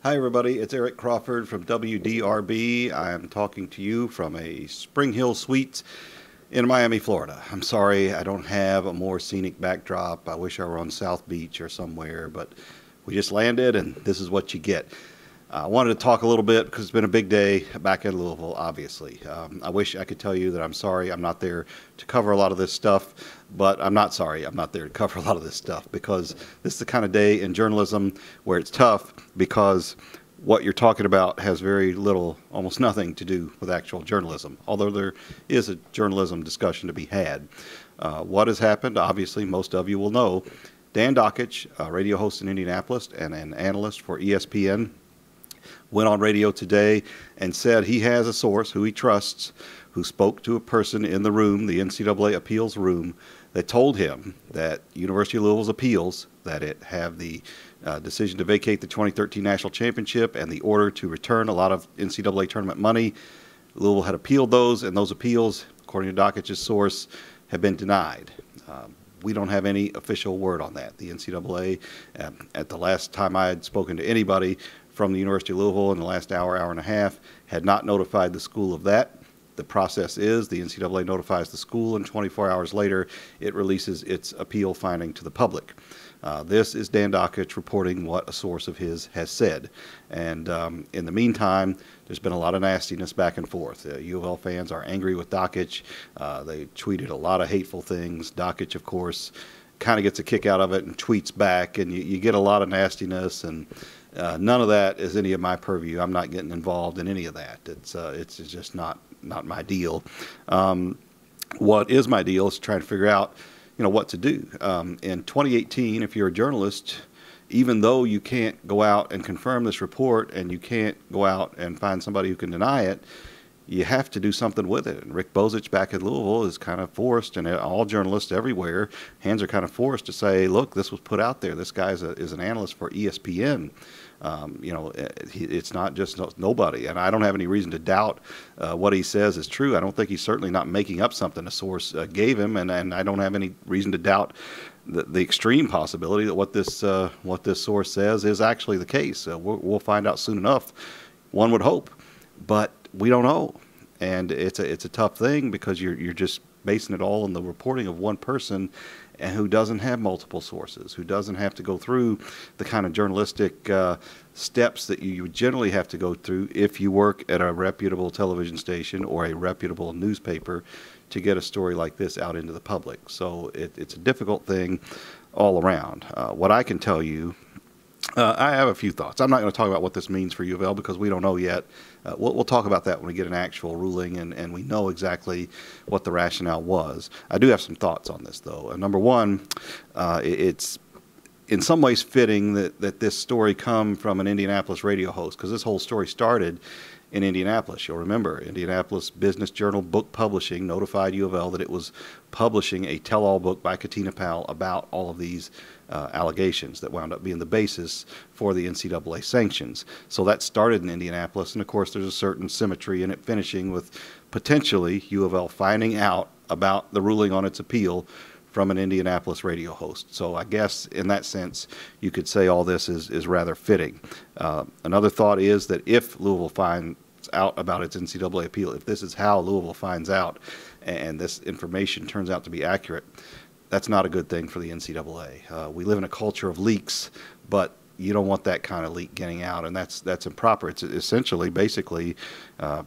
Hi, everybody. It's Eric Crawford from WDRB. I am talking to you from a Spring Hill Suites in Miami, Florida. I'm sorry I don't have a more scenic backdrop. I wish I were on South Beach or somewhere, but we just landed, and this is what you get. I wanted to talk a little bit because it's been a big day back in Louisville, obviously. I wish I could tell you that I'm sorry I'm not there to cover a lot of this stuff, but I'm not sorry I'm not there to cover a lot of this stuff because this is the kind of day in journalism where it's tough because what you're talking about has very little, almost nothing to do with actual journalism, although there is a journalism discussion to be had. What has happened, obviously, most of you will know. Dan Dakich, a radio host in Indianapolis and an analyst for ESPN, went on radio today and said he has a source who he trusts who spoke to a person in the room, the NCAA appeals room, that told him that University of Louisville's appeals, that it have the decision to vacate the 2013 national championship and the order to return a lot of NCAA tournament money. Louisville had appealed those, and those appeals, according to Dackich's source, have been denied. We don't have any official word on that. The NCAA, at the last time I had spoken to anybody from the University of Louisville in the last hour and a half, had not notified the school of that. The process is the NCAA notifies the school, and 24 hours later, it releases its appeal finding to the public. This is Dan Dakich reporting what a source of his has said. And in the meantime, there's been a lot of nastiness back and forth. U of L fans are angry with Dackich. They tweeted a lot of hateful things. Dackich, of course, kind of gets a kick out of it and tweets back, and you get a lot of nastiness, and none of that is any of my purview. I'm not getting involved in any of that. It's just not my deal. What is my deal is trying to figure out, what to do. In 2018, if you're a journalist, even though you can't go out and confirm this report and you can't go out and find somebody who can deny it, you have to do something with it. And Rick Bozich back in Louisville is kind of forced, and all journalists everywhere, hands are kind of forced to say, look, this was put out there. This guy is an analyst for ESPN. It's not just nobody. And I don't have any reason to doubt what he says is true. I don't think he's certainly not making up something a source gave him, and I don't have any reason to doubt the extreme possibility that what this source says is actually the case. We'll find out soon enough, one would hope. But we don't know, and it's a tough thing because you're just basing it all on the reporting of one person, and who doesn't have multiple sources, who doesn't have to go through the kind of journalistic steps that you would generally have to go through if you work at a reputable television station or a reputable newspaper to get a story like this out into the public. So it's a difficult thing all around. What I can tell you, I have a few thoughts. I'm not going to talk about what this means for U of L because we don't know yet. We'll talk about that when we get an actual ruling and we know exactly what the rationale was. I do have some thoughts on this, though. Number one, it's in some ways fitting that this story come from an Indianapolis radio host, because this whole story started in Indianapolis. You'll remember Indianapolis Business Journal Book Publishing notified U of L that it was publishing a tell-all book by Katina Powell about all of these allegations that wound up being the basis for the NCAA sanctions. So that started in Indianapolis, and of course there's a certain symmetry in it finishing with potentially U of L finding out about the ruling on its appeal from an Indianapolis radio host. So I guess in that sense you could say all this is rather fitting. Another thought is that if Louisville finds out about its NCAA appeal, if this is how Louisville finds out and this information turns out to be accurate, that's not a good thing for the NCAA. We live in a culture of leaks, but you don't want that kind of leak getting out, and that's improper. It's essentially, basically,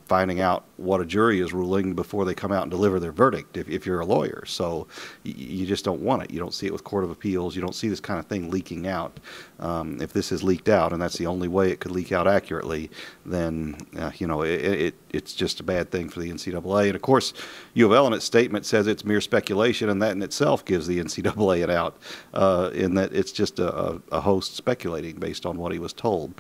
finding out what a jury is ruling before they come out and deliver their verdict, if you're a lawyer. So you just don't want it. You don't see it with Court of Appeals. You don't see this kind of thing leaking out. If this is leaked out, and that's the only way it could leak out accurately, then it's just a bad thing for the NCAA. And of course, U of L in its statement says it's mere speculation, and that in itself gives the NCAA an out, in that it's just a host speculating based on what he was told.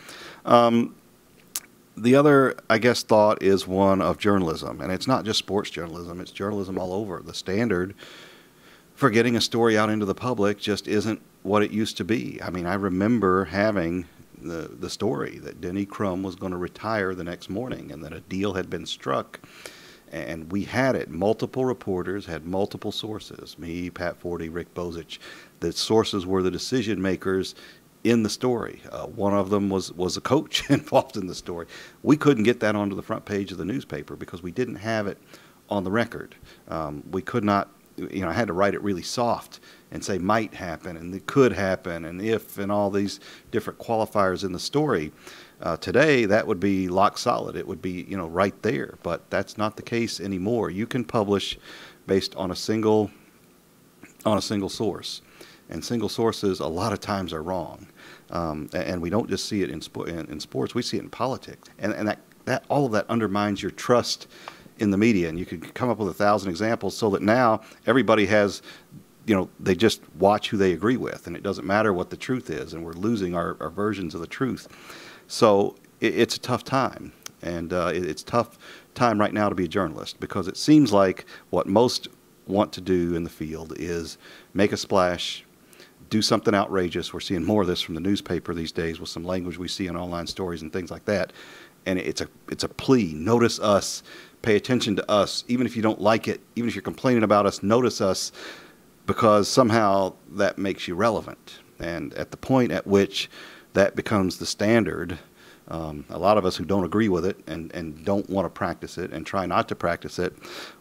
The other, I guess, thought is one of journalism, and it's not just sports journalism, it's journalism all over. The standard for getting a story out into the public just isn't what it used to be. I mean, I remember having the story that Denny Crum was going to retire the next morning and that a deal had been struck, and we had it. Multiple reporters had multiple sources, me, Pat Forty, Rick Bozich. The sources were the decision makers in the story. One of them was a coach involved in the story. We couldn't get that onto the front page of the newspaper because we didn't have it on the record. We could not, I had to write it really soft and say might happen and it could happen and if and all these different qualifiers in the story. Today, that would be lock solid. It would be, right there. But that's not the case anymore. You can publish based on a single source. And single sources a lot of times are wrong. And we don't just see it in sports, we see it in politics. And that all of that undermines your trust in the media. And you could come up with 1,000 examples so that now everybody has, they just watch who they agree with. And it doesn't matter what the truth is. And we're losing our versions of the truth. So it's a tough time. And it's a tough time right now to be a journalist because it seems like what most want to do in the field is make a splash, do something outrageous. We're seeing more of this from the newspaper these days with some language we see in online stories and things like that. And it's a plea. Notice us. Pay attention to us. Even if you don't like it, even if you're complaining about us, notice us because somehow that makes you relevant. And at the point at which that becomes the standard, a lot of us who don't agree with it and don't want to practice it and try not to practice it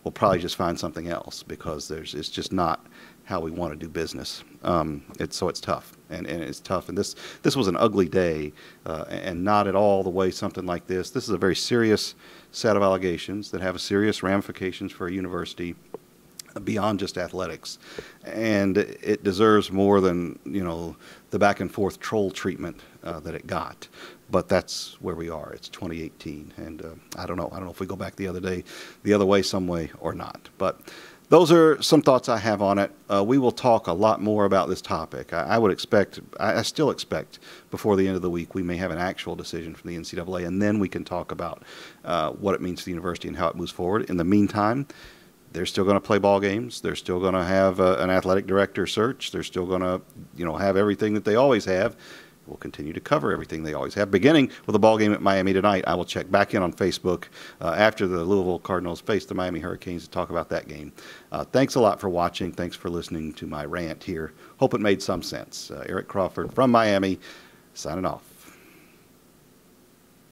will probably just find something else because it's just not how we want to do business. So it's tough, and it's tough. And this was an ugly day, and not at all the way something like this. This is a very serious set of allegations that have serious ramifications for a university beyond just athletics, and it deserves more than the back and forth troll treatment that it got. But that's where we are. It's 2018, and I don't know if we go back the other way some way or not. But those are some thoughts I have on it. We will talk a lot more about this topic. I still expect before the end of the week we may have an actual decision from the NCAA, and then we can talk about what it means to the university and how it moves forward. In the meantime, they're still going to play ball games. They're still going to have an athletic director search. They're still going to, have everything that they always have. We'll continue to cover everything they always have, beginning with a ball game at Miami tonight. I will check back in on Facebook after the Louisville Cardinals face the Miami Hurricanes to talk about that game. Thanks a lot for watching. Thanks for listening to my rant here. Hope it made some sense. Eric Crawford from Miami, signing off.